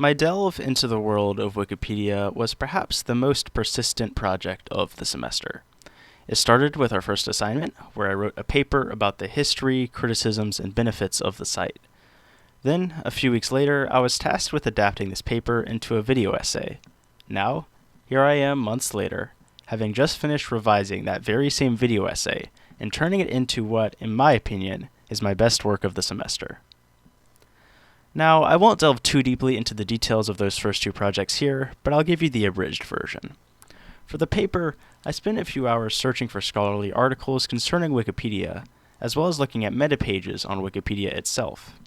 My delve into the world of Wikipedia was perhaps the most persistent project of the semester. It started with our first assignment, where I wrote a paper about the history, criticisms, and benefits of the site. Then, a few weeks later, I was tasked with adapting this paper into a video essay. Now, here I am months later, having just finished revising that very same video essay and turning it into what, in my opinion, is my best work of the semester. Now, I won't delve too deeply into the details of those first two projects here, but I'll give you the abridged version. For the paper, I spent a few hours searching for scholarly articles concerning Wikipedia, as well as looking at meta pages on Wikipedia itself.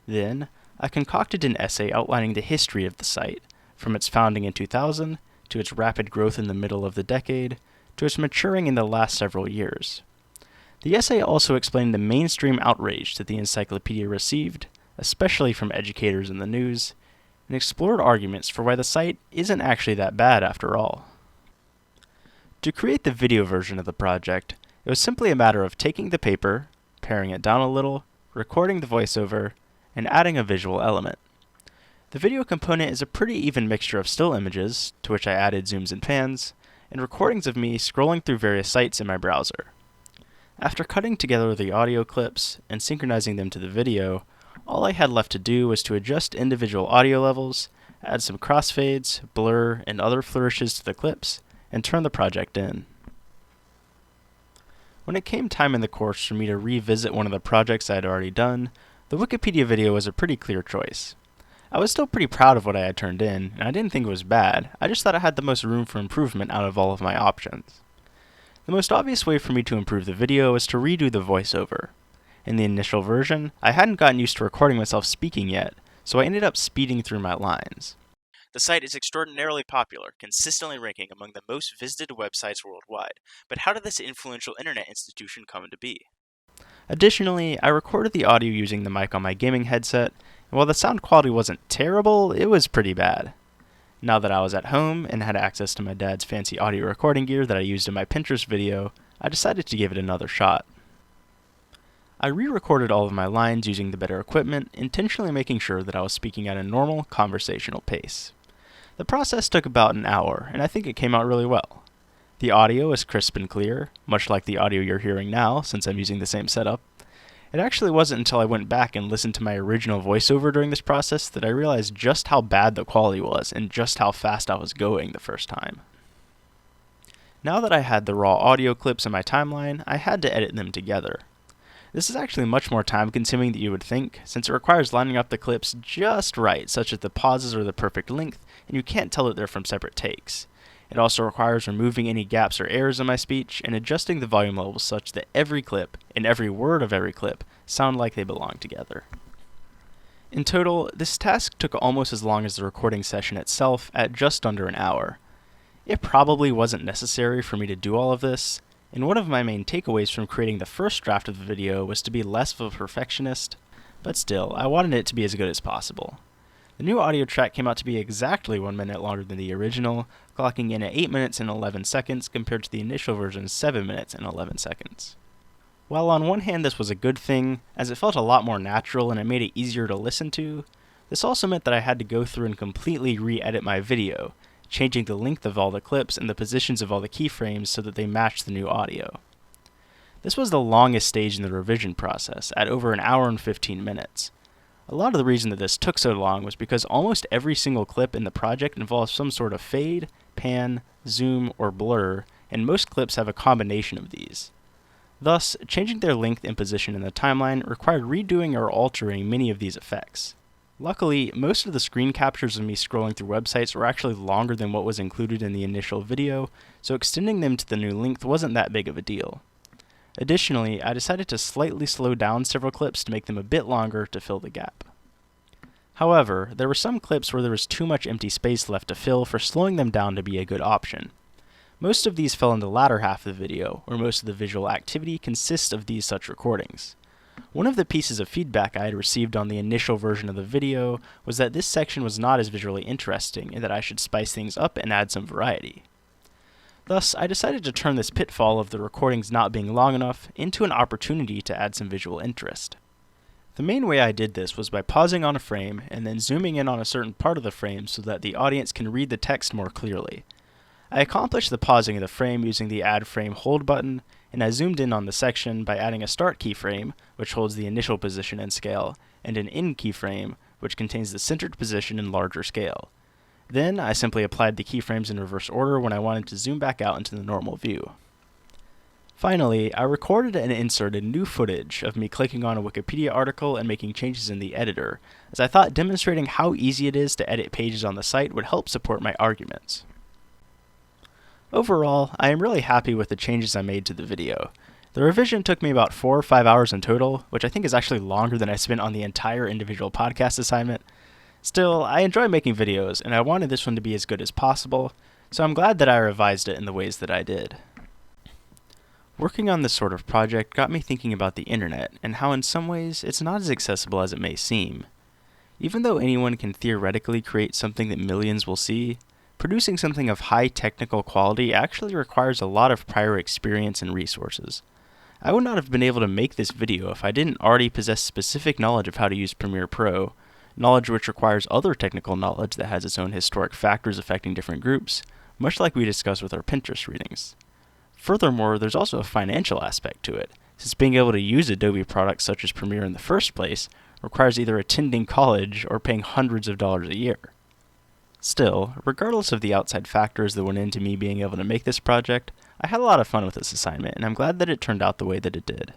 Then, I concocted an essay outlining the history of the site, from its founding in 2000, to its rapid growth in the middle of the decade, to its maturing in the last several years. The essay also explained the mainstream outrage that the encyclopedia received, especially from educators in the news, and explored arguments for why the site isn't actually that bad after all. To create the video version of the project, it was simply a matter of taking the paper, paring it down a little, recording the voiceover, and adding a visual element. The video component is a pretty even mixture of still images, to which I added zooms and pans, and recordings of me scrolling through various sites in my browser. After cutting together the audio clips and synchronizing them to the video, all I had left to do was to adjust individual audio levels, add some crossfades, blur, and other flourishes to the clips, and turn the project in. When it came time in the course for me to revisit one of the projects I had already done, the Wikipedia video was a pretty clear choice. I was still pretty proud of what I had turned in, and I didn't think it was bad. I just thought it had the most room for improvement out of all of my options. The most obvious way for me to improve the video was to redo the voiceover. In the initial version, I hadn't gotten used to recording myself speaking yet, so I ended up speeding through my lines. The site is extraordinarily popular, consistently ranking among the most visited websites worldwide, but how did this influential internet institution come to be? Additionally, I recorded the audio using the mic on my gaming headset, and while the sound quality wasn't terrible, it was pretty bad. Now that I was at home and had access to my dad's fancy audio recording gear that I used in my Pinterest video, I decided to give it another shot. I re-recorded all of my lines using the better equipment, intentionally making sure that I was speaking at a normal, conversational pace. The process took about an hour, and I think it came out really well. The audio is crisp and clear, much like the audio you're hearing now, since I'm using the same setup. It actually wasn't until I went back and listened to my original voiceover during this process that I realized just how bad the quality was and just how fast I was going the first time. Now that I had the raw audio clips in my timeline, I had to edit them together. This is actually much more time consuming than you would think, since it requires lining up the clips just right, such that the pauses are the perfect length and you can't tell that they're from separate takes. It also requires removing any gaps or errors in my speech and adjusting the volume levels such that every clip and every word of every clip sound like they belong together. In total, this task took almost as long as the recording session itself at just under an hour. It probably wasn't necessary for me to do all of this, and one of my main takeaways from creating the first draft of the video was to be less of a perfectionist, but still, I wanted it to be as good as possible. The new audio track came out to be exactly 1 minute longer than the original, clocking in at 8 minutes and 11 seconds compared to the initial version's 7 minutes and 11 seconds. While on one hand this was a good thing, as it felt a lot more natural and it made it easier to listen to, this also meant that I had to go through and completely re-edit my video, changing the length of all the clips and the positions of all the keyframes so that they matched the new audio. This was the longest stage in the revision process, at over an hour and 15 minutes. A lot of the reason that this took so long was because almost every single clip in the project involves some sort of fade, pan, zoom, or blur, and most clips have a combination of these. Thus, changing their length and position in the timeline required redoing or altering many of these effects. Luckily, most of the screen captures of me scrolling through websites were actually longer than what was included in the initial video, so extending them to the new length wasn't that big of a deal. Additionally, I decided to slightly slow down several clips to make them a bit longer to fill the gap. However, there were some clips where there was too much empty space left to fill for slowing them down to be a good option. Most of these fell in the latter half of the video, where most of the visual activity consists of these such recordings. One of the pieces of feedback I had received on the initial version of the video was that this section was not as visually interesting and that I should spice things up and add some variety. Thus, I decided to turn this pitfall of the recordings not being long enough into an opportunity to add some visual interest. The main way I did this was by pausing on a frame and then zooming in on a certain part of the frame so that the audience can read the text more clearly. I accomplished the pausing of the frame using the Add Frame Hold button, and I zoomed in on the section by adding a Start keyframe, which holds the initial position and scale, and an End keyframe, which contains the centered position and larger scale. Then I simply applied the keyframes in reverse order when I wanted to zoom back out into the normal view. Finally, I recorded and inserted new footage of me clicking on a Wikipedia article and making changes in the editor, as I thought demonstrating how easy it is to edit pages on the site would help support my arguments. Overall, I am really happy with the changes I made to the video. The revision took me about 4 or 5 hours in total, which I think is actually longer than I spent on the entire individual podcast assignment. Still, I enjoy making videos, and I wanted this one to be as good as possible, so I'm glad that I revised it in the ways that I did. Working on this sort of project got me thinking about the internet and how in some ways it's not as accessible as it may seem. Even though anyone can theoretically create something that millions will see, producing something of high technical quality actually requires a lot of prior experience and resources. I would not have been able to make this video if I didn't already possess specific knowledge of how to use Premiere Pro, knowledge which requires other technical knowledge that has its own historic factors affecting different groups, much like we discussed with our Pinterest readings. Furthermore, there's also a financial aspect to it, since being able to use Adobe products such as Premiere in the first place requires either attending college or paying hundreds of dollars a year. Still, regardless of the outside factors that went into me being able to make this project, I had a lot of fun with this assignment, and I'm glad that it turned out the way that it did.